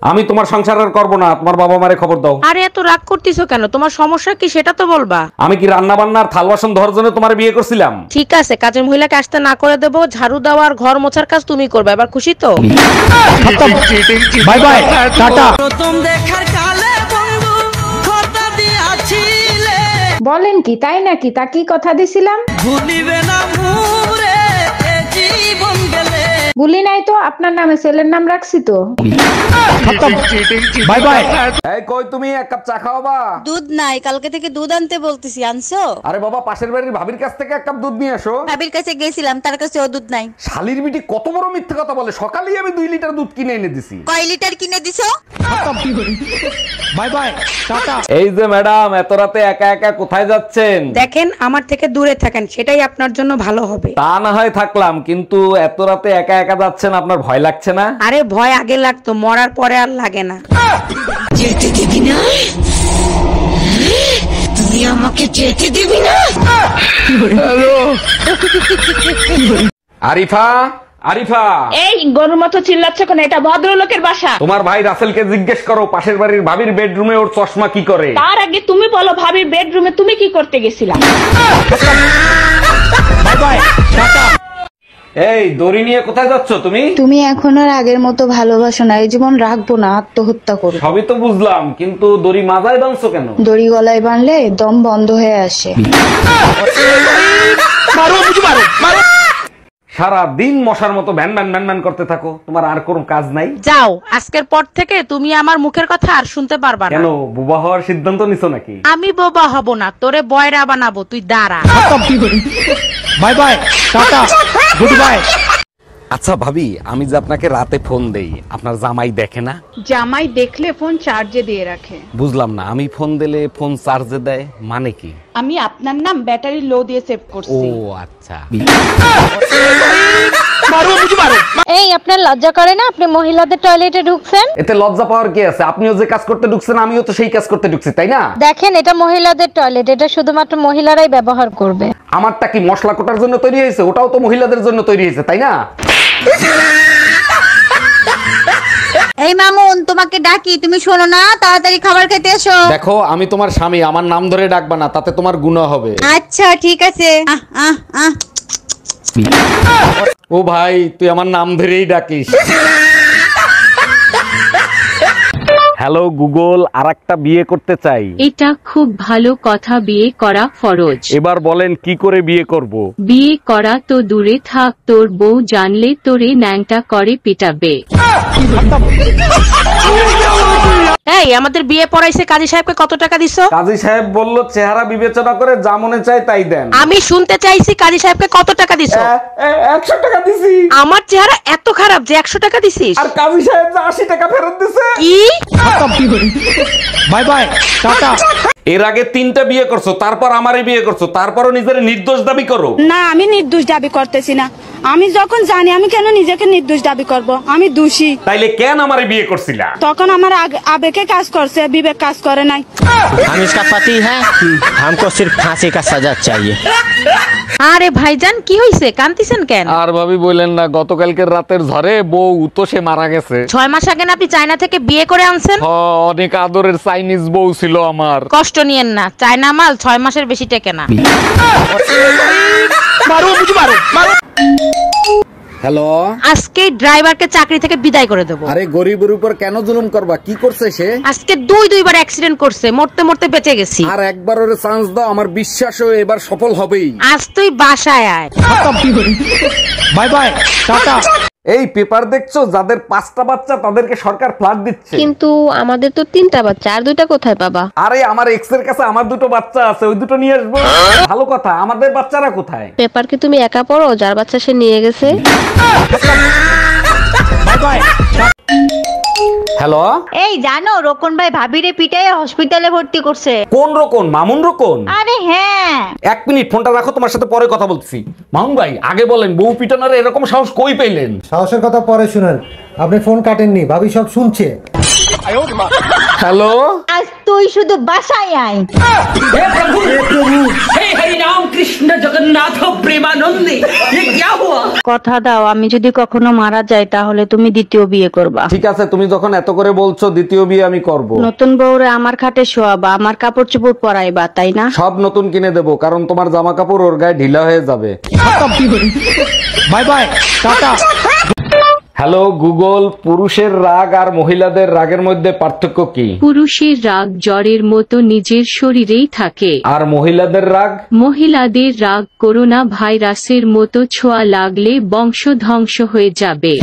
আমি তোমার সংসার আর করবো না, তোমার বাবা মারে খবর দাও। আরে এত রাগ করতেছো কেন? তোমার সমস্যা কি সেটা তো বলবা। আমি কি রান্না বান্নার থাল বাসন ধরার জন্য তোমার বিয়ে করছিলাম? ঠিক আছে, কাজের মহিলাকে আসতে না করে দেবো, ঝাড়ু দেওয়া আর ঘর মোছার কাজ তুমি করবে। এবার খুশি তো? Bye bye, tata. প্রথম দেখার কালে বন্ধু কথা দিয়াছিলে, বলেন কি, তাই নাকি? তা কি কথা দিছিলাম? ভুলিবে না মুরে এ জীবন গেলে। ভুলি নাই তো, আপনার নামে ছেলের নাম রাখছি তো। Bye bye. এই কই তুমি, এক কাপ চা খাওয়াবা? দুধ নাই, কালকে থেকে দুধ আনতে বলতেছি, আনছো? আরে বাবা, পাশের বাড়ির ভাবির কাছ থেকে এক কাপ দুধ নিয়ে আসো। ভাবির কাছে গেছিলাম, তার কাছে ও দুধ নাই। শালির বিটি কত বড় মিথ্যা কথা বলে। সকালেই আমি 2 লিটার দুধ কিনে এনে দিছি। কয় লিটার কিনে দিছো? Bye bye, tata. এই যে ম্যাডাম, এত রাতে একা একা কোথায় যাচ্ছেন? দেখেন, আমার থেকে দূরে থাকেন, সেটাই আপনার জন্য ভালো হবে। তা না হয় থাকলাম, কিন্তু এত রাতে একা একা যাচ্ছেন, আপনার ভয় লাগছে না? আরে ভয় আগে লাগতো, মরার পরে আর লাগে না। যেতে দিবি না? তুই আমাকে যেতে দিবি না? আরিফা, আরিফা। এই গরুর মতো চিল্লাচ্ছ কেন? এটা ভদ্রলোকের বাসা। তোমার ভাই রাসেলকে জিজ্ঞেস করো পাশের বাড়ির ভাবির বেডরুমে ওর চশমা কি করে। তার আগে তুমি বলো, ভাবির বেডরুমে তুমি কি করতে গেছিলা? Bye bye, tata. এই দড়ি নিয়ে কোথায় যাচ্ছ তুমি? তুমি এখন আর আগের মতো ভালোবাসো না, এই জীবন রাখবো না, আত্মহত্যা করো। সবই তো বুঝলাম, কিন্তু দড়ি মাথায় বাঁধছো কেন? দড়ি গলায় বাঁধলে দম বন্ধ হয়ে আসে। সারা দিন মশার মতো ভ্যান ভ্যান ভ্যান ভ্যান করতে থাকো, তোমার আর কোনো কাজ নাই? যাও, আজকের পর থেকে তুমি আমার মুখের কথা আর শুনতে পারবা না। কেন, বুবা হওয়ার সিদ্ধান্ত নিছো নাকি? আমি বোবা হব না, তোরে বয়রা বানাবো, তুই দাঁড়া। Bye bye, tata, good bye. আচ্ছা ভাবি, আমি যে আপনাকে রাতে ফোন দেই, আপনার জামাই দেখে না? জামাই দেখলে ফোন চার্জে দিয়ে রাখে। বুঝলাম না, আমি ফোন দিলে ফোন চার্জে দেয় মানে কি? আমি আপনার নাম ব্যাটারি লো দিয়ে সেভ ও করছি। আচ্ছা। এই, আপনার লজ্জা করে না? আপনি মহিলাদের টয়লেটে ঢুকছেন। এতে লজ্জা পাওয়ার কি আছে? আপনিও যে কাজ করতে ঢুকছেন, আমিও তো সেই কাজ করতে ঢুকছি, তাই না? দেখেন, এটা মহিলাদের টয়লেট, এটা শুধুমাত্র মহিলারাই ব্যবহার করবে। আমারটা কি মশলা কোটার জন্য তৈরি হয়েছে? ওটাও তো মহিলাদের জন্য তৈরি হয়েছে, তাই না? এই মামুন, তোমাকে ডাকি, তুমি শোনো না? তাড়াতাড়ি খাবার খেতে এসো। দেখো, আমি তোমার স্বামী, আমার নাম ধরে ডাকবা না, তাতে তোমার গুনাহ হবে। আচ্ছা ঠিক আছে। ও ভাই, তুই আমার নাম ধরেই ডাকিস। হ্যালো গুগল, আরেকটা বিয়ে করতে চাই। এটা খুব ভালো কথা, বিয়ে করা ফরজ। এবার বলেন কি করে বিয়ে করব? বিয়ে করা তো দূরে থাক, তোর বউ জানলে তোরে ন্যাংটা করে পিটাবে। এই, আমাদের বিয়ে পড়াইছে, কাজী সাহেবকে কত টাকা দিছো? কাজী সাহেব বলল চেহারা বিবেচনা করে যা মনে চায় তাই দেন। আমি শুনতে চাইছি কাজী সাহেবকে কত টাকা দিছো? 100 টাকা দিছি। আমার চেহারা এত খারাপ যে 100 টাকা দিছিস? আর কাজী সাহেব যে 80 টাকা ফেরত দিছে। কি? Bye bye, tata. এর আগে 3টা বিয়ে করছো, তারপর আমারে বিয়ে করছো, তারপরও নিজের নির্দোষ দাবি করো। না, আমি নির্দোষ দাবি করতেছি না। আমি যখন জানি, আমি কেন নিজেকে নির্দোষ দাবি করব? আমি দোষী। তাইলে কেন আমারে বিয়ে করছিলা? তখন আমার আবেগে কাজ করছে, বিবেক কাজ করে নাই। हम इसका पति है, हमको सिर्फ फांसी का सजा चाहिए। আরে ভাইজান, কি হইছে? কান্দিছেন কেন? আর ভাবি বলেন না, গতকালকের রাতের ঝড়ে বউ তো সে মারা গেছে। 6 মাস আগে না আপনি চায়না থেকে বিয়ে করে আনছেন? অনেক আদরের চাইনিজ বউ ছিল আমার। কষ্ট নিয়েন না, চায়না মাল 6 মাসের বেশি টেকে না। হ্যালো, আজকে ড্রাইভারকে চাকরি থেকে বিদায় করে দেবো। আরে গরিবের উপর কেন জুলুম করবা? কি করছে সে? আজকে 2বার অ্যাক্সিডেন্ট করছে, মরতে মরতে বেঁচে গেছি। আর একবার ওরে চান্স দাও, আমার বিশ্বাস ও এবার সফল হবেই। আজ তুই বাসায় আয়। Bye bye, tata. এই পেপার দেখছো, যাদের 5টা বাচ্চা তাদেরকে সরকার ফ্ল্যাট দিচ্ছে। কিন্তু আমাদের তো 3টা বাচ্চা, আর 2টা কোথায় পাবা? আরে আমার এক্স এর কাছে আমার 2টো বাচ্চা আছে, ওই 2টো নিয়ে আসবো। ভালো কথা, আমাদের বাচ্চারা কোথায়? পেপার কি তুমি একা পড়ো? যার বাচ্চা সে নিয়ে গেছে। Bye bye. হ্যালো, এই জানো, রোকন ভাই ভাবিরে পিটায় হসপিটালে ভর্তি করছে। কোন রকম? মামুন রকম? আরে হ্যাঁ। 1 মিনিট ফোনটা রাখো, তোমার সাথে পরে কথা বলতেছি। মামুন ভাই, আগে বলেন বউ পিটানোর এরকম সাহস কই পেলেন? সাহসের কথা পরে শুনেন, আপনি ফোন কাটেননি, ভাবি সব শুনছে। হ্যালো, আজ তুই শুধু বাসায় আয়। हरे हरि राम कृष्ण जगन्नाथ प्रेमानंदे ये क्या हुआ? কথা দাও আমি যদি কখনো মারা যাই তাহলে তুমি দ্বিতীয় বিয়ে করবা। ঠিক আছে, তুমি যখন এত করে বলছো দ্বিতীয় বিয়ে আমি করব। নতুন বউরে আমার খাটে শোয়াবা, আমার কাপড় চোপড় পরাইবা, তাই না? সব নতুন কিনে দেবো, কারণ তোমার জামা কাপড় ওর গায়ে ঢিলা হয়ে যাবে। Bye bye, tata. Hello Google, পুরুষের রাগ আর মহিলাদের রাগের মধ্যে পার্থক্য কি? পুরুষের রাগ জ্বরের মতো নিজের শরীরেই থাকে, আর মহিলাদের রাগ? মহিলাদের রাগ করোনা ভাইরাসের মতো ছোঁয়া লাগলে বংশ ধ্বংস হয়ে যাবে।